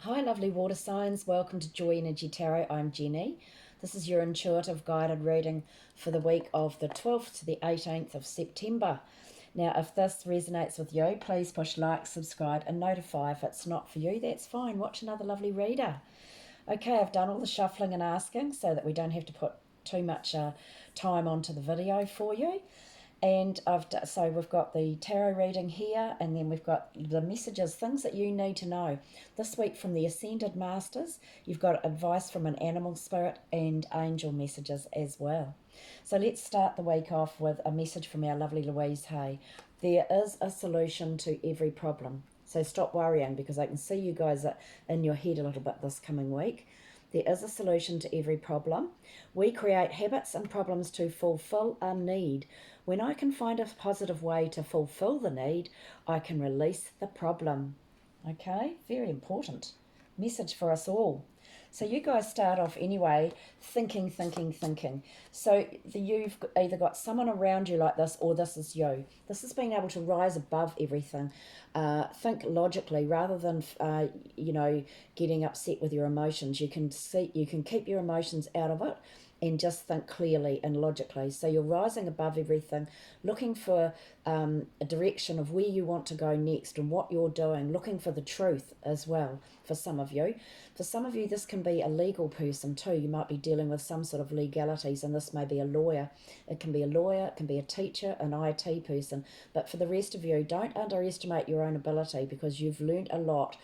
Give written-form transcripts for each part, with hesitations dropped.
Hi lovely water signs, welcome to Joy Energy Tarot. I'm Jenny. This is your intuitive guided reading for the week of the 12th to the 18th of September. Now if this resonates with you, please push like, subscribe and notify. If it's not for you, that's fine. Watch another lovely reader. Okay, I've done all the shuffling and asking so that we don't have to put too much time onto the video for you. And so we've got the tarot reading here, and then we've got the messages, things that you need to know. This week from the Ascended Masters, you've got advice from an animal spirit and angel messages as well. So let's start the week off with a message from our lovely Louise Hay. There is a solution to every problem. So stop worrying, because I can see you guys are in your head a little bit this coming week. There is a solution to every problem. We create habits and problems to fulfill a need. When I can find a positive way to fulfill the need, I can release the problem. Okay, very important message for us all. So you guys start off anyway, thinking. So you've either got someone around you like this, or this is you. This is being able to rise above everything. Think logically rather than, getting upset with your emotions. You can keep your emotions out of it and just think clearly and logically. So you're rising above everything, looking for a direction of where you want to go next and what you're doing, looking for the truth as well for some of you. For some of you, this can be a legal person too. You might be dealing with some sort of legalities, and this may be a lawyer. It can be a lawyer, it can be a teacher, an IT person. But for the rest of you, don't underestimate your own ability, because you've learned a lot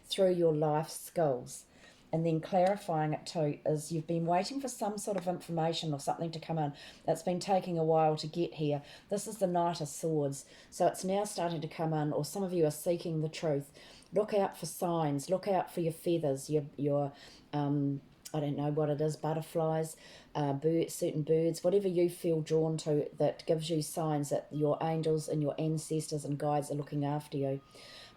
through your life skills. And then clarifying it too is you've been waiting for some sort of information or something to come in. That's been taking a while to get here. This is the Knight of Swords. So it's now starting to come in, or some of you are seeking the truth. Look out for signs. Look out for your feathers, your I don't know what it is, butterflies, certain birds, whatever you feel drawn to that gives you signs that your angels and your ancestors and guides are looking after you.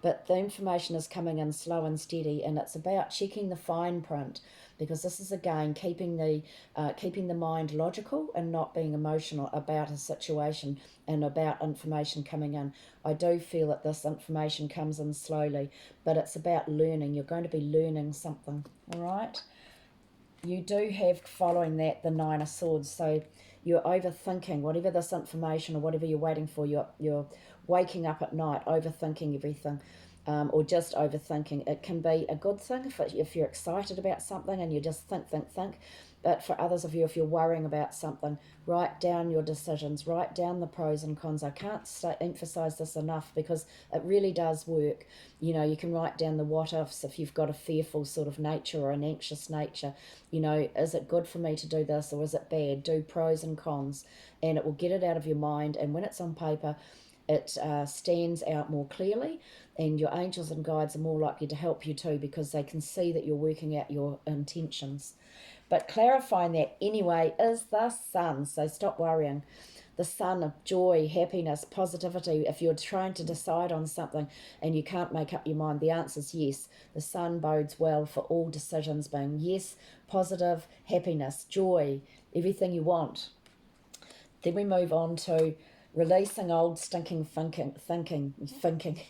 But the information is coming in slow and steady, and it's about checking the fine print, because this is again keeping the mind logical and not being emotional about a situation and about information coming in. I do feel that this information comes in slowly, but it's about learning. You're going to be learning something, all right? You do have, following that, the Nine of Swords. So you're overthinking whatever this information or whatever you're waiting for. You're waking up at night overthinking everything, or just overthinking. It can be a good thing if you're excited about something and you just think. But for others of you, if you're worrying about something, write down your decisions, write down the pros and cons. I can't emphasize this enough, because it really does work. You can write down the what ifs if you've got a fearful sort of nature or an anxious nature. Is it good for me to do this, or is it bad? Do pros and cons, and it will get it out of your mind. And when it's on paper, it stands out more clearly, and your angels and guides are more likely to help you too, because they can see that you're working out your intentions. But clarifying that anyway is the sun, so stop worrying. The sun of joy, happiness, positivity. If you're trying to decide on something and you can't make up your mind, the answer is yes. The sun bodes well for all decisions being yes, positive, happiness, joy, everything you want. Then we move on to releasing old stinking thinking.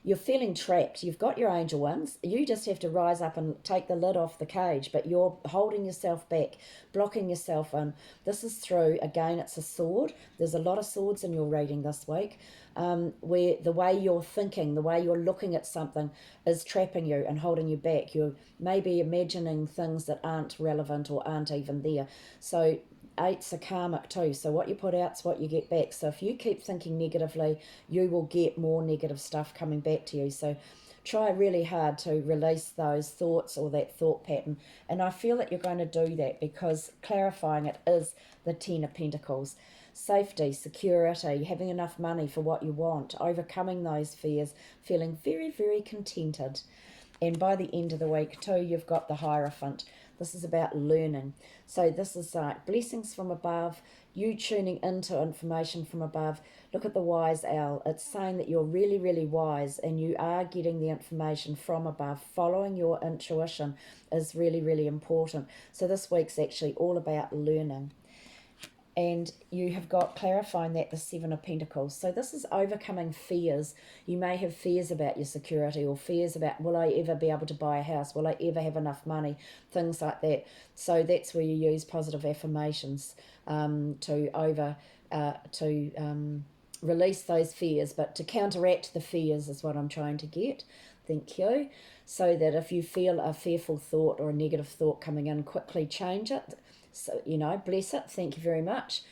You're feeling trapped. You've got your angel wings. You just have to rise up and take the lid off the cage, but you're holding yourself back, blocking yourself in. This is through, again, it's a sword. There's a lot of swords in your reading this week, where the way you're thinking, the way you're looking at something is trapping you and holding you back. You're maybe imagining things that aren't relevant or aren't even there. So eights are karmic too, so what you put out's what you get back. So if you keep thinking negatively, you will get more negative stuff coming back to you. So try really hard to release those thoughts or that thought pattern, and I feel that you're going to do that, because clarifying it is the Ten of Pentacles. Safety, security, having enough money for what you want, overcoming those fears, feeling very, very contented. And by the end of the week too, you've got the Hierophant. This is about learning. So this is like blessings from above, you tuning into information from above. Look at the wise owl. It's saying that you're really, really wise, and you are getting the information from above. Following your intuition is really, really important. So this week's actually all about learning. And you have got clarifying that the Seven of Pentacles. So this is overcoming fears. You may have fears about your security, or fears about, will I ever be able to buy a house? Will I ever have enough money? Things like that. So that's where you use positive affirmations to release those fears, but to counteract the fears is what I'm trying to get. Thank you. So that if you feel a fearful thought or a negative thought coming in, quickly change it. So, bless it. Thank you very much.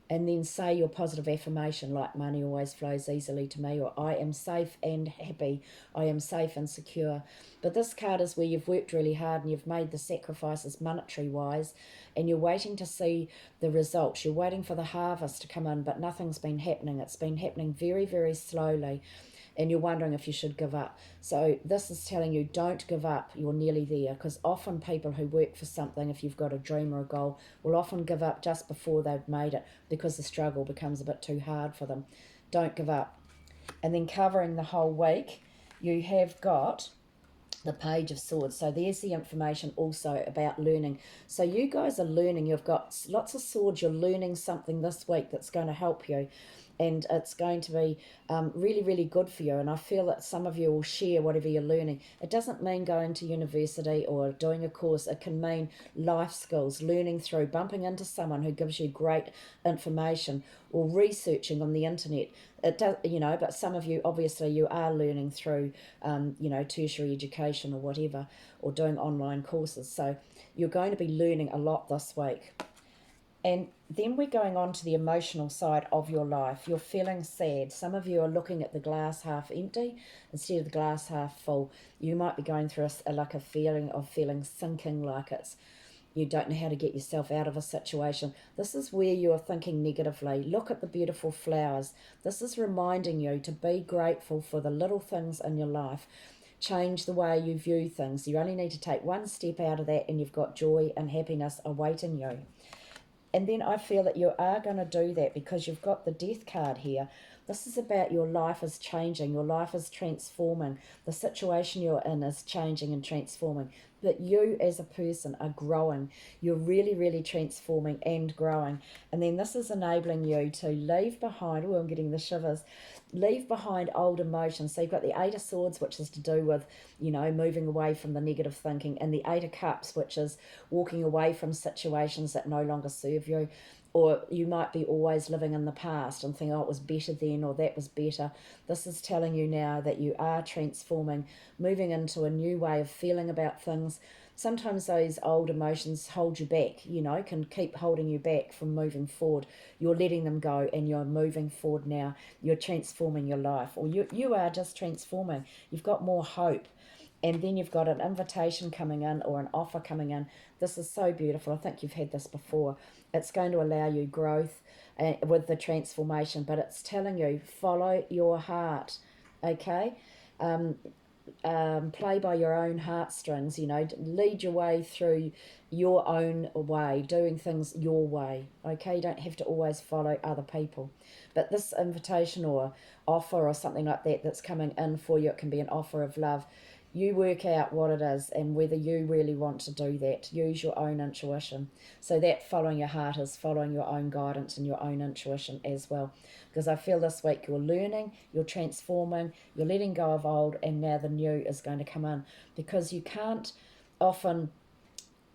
And then say your positive affirmation, like money always flows easily to me, or I am safe and happy. I am safe and secure. But this card is where you've worked really hard and you've made the sacrifices monetary wise, and you're waiting to see the results. You're waiting for the harvest to come in, but nothing's been happening. It's been happening very, very slowly. And you're wondering if you should give up. So this is telling you, don't give up. You're nearly there. Because often people who work for something, if you've got a dream or a goal, will often give up just before they've made it, because the struggle becomes a bit too hard for them. Don't give up. And then covering the whole week, you have got the Page of Swords. So there's the information also about learning. So you guys are learning. You've got lots of swords. You're learning something this week that's going to help you. And it's going to be really, really good for you. And I feel that some of you will share whatever you're learning. It doesn't mean going to university or doing a course. It can mean life skills, learning through, bumping into someone who gives you great information, or researching on the internet. It does, but some of you, obviously, you are learning through, tertiary education or whatever, or doing online courses. So you're going to be learning a lot this week. And then we're going on to the emotional side of your life. You're feeling sad. Some of you are looking at the glass half empty instead of the glass half full. You might be going through a feeling of sinking, like you don't know how to get yourself out of a situation. This is where you are thinking negatively. Look at the beautiful flowers. This is reminding you to be grateful for the little things in your life. Change the way you view things. You only need to take one step out of that, and you've got joy and happiness awaiting you. And then I feel that you are going to do that because you've got the Death card here. This is about your life is changing. Your life is transforming. The situation you're in is changing and transforming. But you as a person are growing. You're really, really transforming and growing. And then this is enabling you to leave behind, I'm getting the shivers, leave behind old emotions. So you've got the Eight of Swords, which is to do with, moving away from the negative thinking, and the Eight of Cups, which is walking away from situations that no longer serve you. Or you might be always living in the past and think, oh, it was better then, or that was better. This is telling you now that you are transforming, moving into a new way of feeling about things. Sometimes those old emotions hold you back, can keep holding you back from moving forward. You're letting them go and you're moving forward now. You're transforming your life, or you are just transforming. You've got more hope. And then you've got an invitation coming in, or an offer coming in. This is so beautiful. I think you've had this before. It's going to allow you growth with the transformation, but it's telling you, follow your heart, okay? Play by your own heartstrings, lead your way through your own way, doing things your way, okay? You don't have to always follow other people. But this invitation or offer or something like that that's coming in for you, it can be an offer of love. You work out what it is and whether you really want to do that. Use your own intuition. So that following your heart is following your own guidance and your own intuition as well. Because I feel this week you're learning, you're transforming, you're letting go of old, and now the new is going to come in. Because you can't often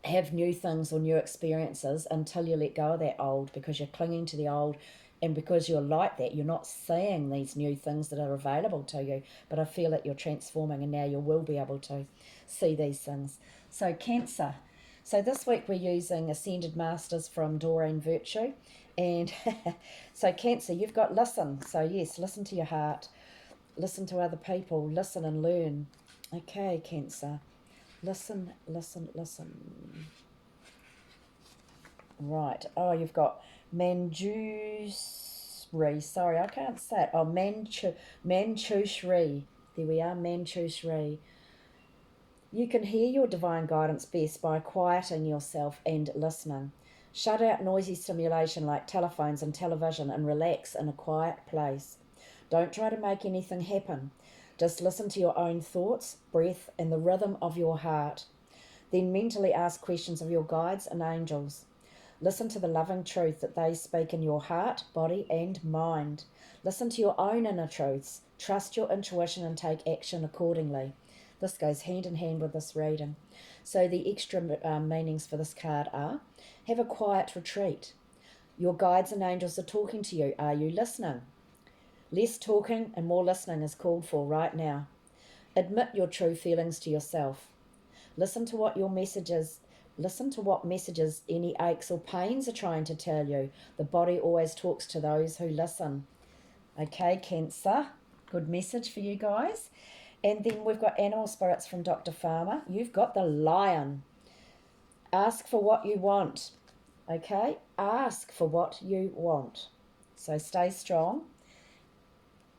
have new things or new experiences until you let go of that old, because you're clinging to the old. And because you're like that, you're not seeing these new things that are available to you. But I feel that you're transforming, and now you will be able to see these things. So Cancer. So this week we're using Ascended Masters from Doreen Virtue. And so Cancer, you've got listen. So yes, listen to your heart. Listen to other people. Listen and learn. Okay, Cancer. Listen, listen, listen. Right. Oh, you've got Manjushri. Sorry, I can't say it. Oh, Manjushri. There we are, Manjushri. You can hear your divine guidance best by quieting yourself and listening. Shut out noisy stimulation like telephones and television and relax in a quiet place. Don't try to make anything happen. Just listen to your own thoughts, breath, and the rhythm of your heart. Then mentally ask questions of your guides and angels. Listen to the loving truth that they speak in your heart, body, and mind. Listen to your own inner truths. Trust your intuition and take action accordingly. This goes hand in hand with this reading. So the extra meanings for this card are: have a quiet retreat. Your guides and angels are talking to you. Are you listening? Less talking and more listening is called for right now. Admit your true feelings to yourself. Listen to what messages any aches or pains are trying to tell you. The body always talks to those who listen. Okay, Cancer, good message for you guys. And then we've got animal spirits from Dr. Farmer. You've got the lion. Ask for what you want. Okay, ask for what you want. So stay strong.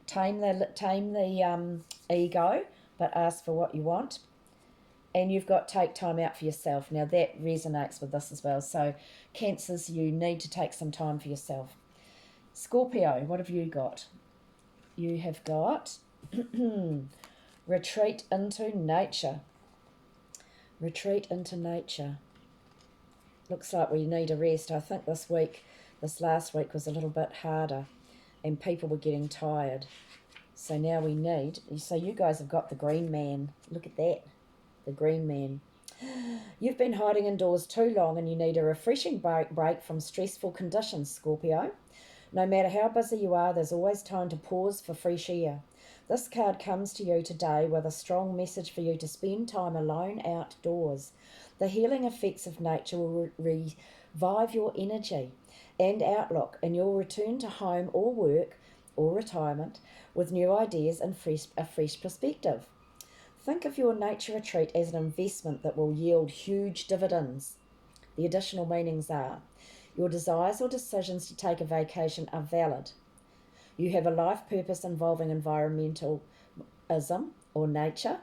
Tame the ego, but ask for what you want. And you've got take time out for yourself. Now that resonates with this as well. So Cancers, you need to take some time for yourself. Scorpio, what have you got? You have got retreat into nature. Retreat into nature. Looks like we need a rest. I think this last week was a little bit harder and people were getting tired. So now so you guys have got the green man. Look at that, the green man. You've been hiding indoors too long and you need a refreshing break from stressful conditions, Scorpio. No matter how busy you are, there's always time to pause for fresh air. This card comes to you today with a strong message for you to spend time alone outdoors. The healing effects of nature will revive your energy and outlook, and you'll return to home or work or retirement with new ideas and a fresh perspective. Think of your nature retreat as an investment that will yield huge dividends. The additional meanings are: your desires or decisions to take a vacation are valid. You have a life purpose involving environmentalism or nature.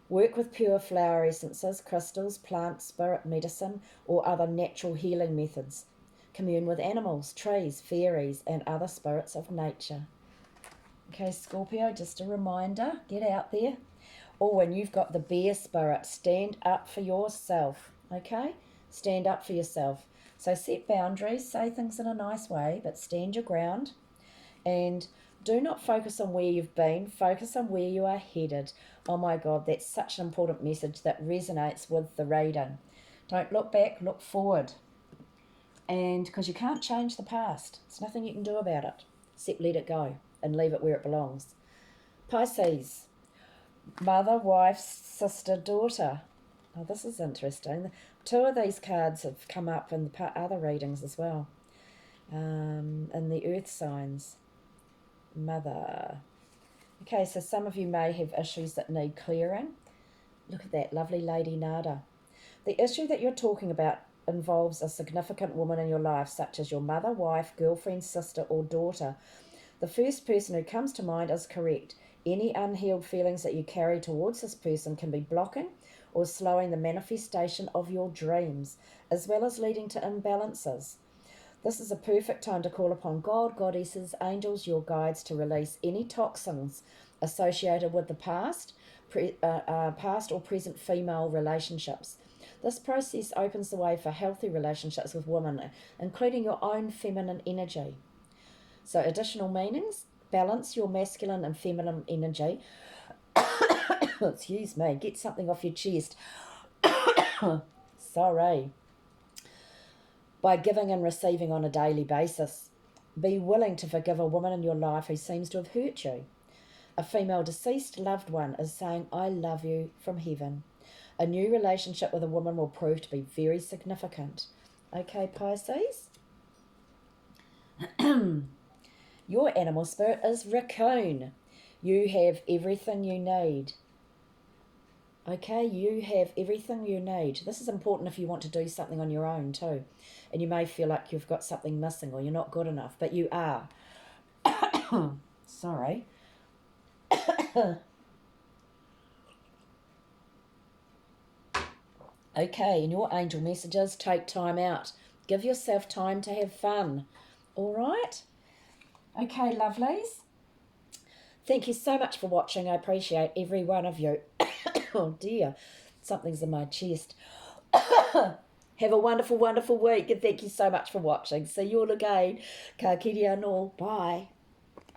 Work with pure flower essences, crystals, plants, spirit medicine, or other natural healing methods. Commune with animals, trees, fairies, and other spirits of nature. Okay, Scorpio, just a reminder, get out there. Oh, and you've got the bear spirit. Stand up for yourself, okay? Stand up for yourself. So set boundaries, say things in a nice way, but stand your ground. And do not focus on where you've been, focus on where you are headed. Oh my God, that's such an important message that resonates with the reading. Don't look back, look forward. And because you can't change the past, there's nothing you can do about it, except let it go and leave it where it belongs. Pisces, mother, wife, sister, daughter. Oh, this is interesting. Two of these cards have come up in the other readings as well, in the earth signs. Mother. Okay, so some of you may have issues that need clearing. Look at that lovely lady Nada. The issue that you're talking about involves a significant woman in your life, such as your mother, wife, girlfriend, sister, or daughter. The first person who comes to mind is correct. Any unhealed feelings that you carry towards this person can be blocking or slowing the manifestation of your dreams, as well as leading to imbalances. This is a perfect time to call upon God, goddesses, angels, your guides to release any toxins associated with the past or present female relationships. This process opens the way for healthy relationships with women, including your own feminine energy. So additional meanings: balance your masculine and feminine energy. Excuse me, get something off your chest. Sorry. By giving and receiving on a daily basis. Be willing to forgive a woman in your life who seems to have hurt you. A female deceased loved one is saying, I love you from heaven. A new relationship with a woman will prove to be very significant. Okay, Pisces? Your animal spirit is raccoon. You have everything you need. Okay, you have everything you need. This is important if you want to do something on your own too. And you may feel like you've got something missing or you're not good enough, but you are. Sorry. Okay, and your angel messages: take time out. Give yourself time to have fun. All right? Okay, lovelies. Thank you so much for watching. I appreciate every one of you. Oh dear, something's in my chest. Have a wonderful, wonderful week, and thank you so much for watching. See you all again. Ka kiri anō. Bye.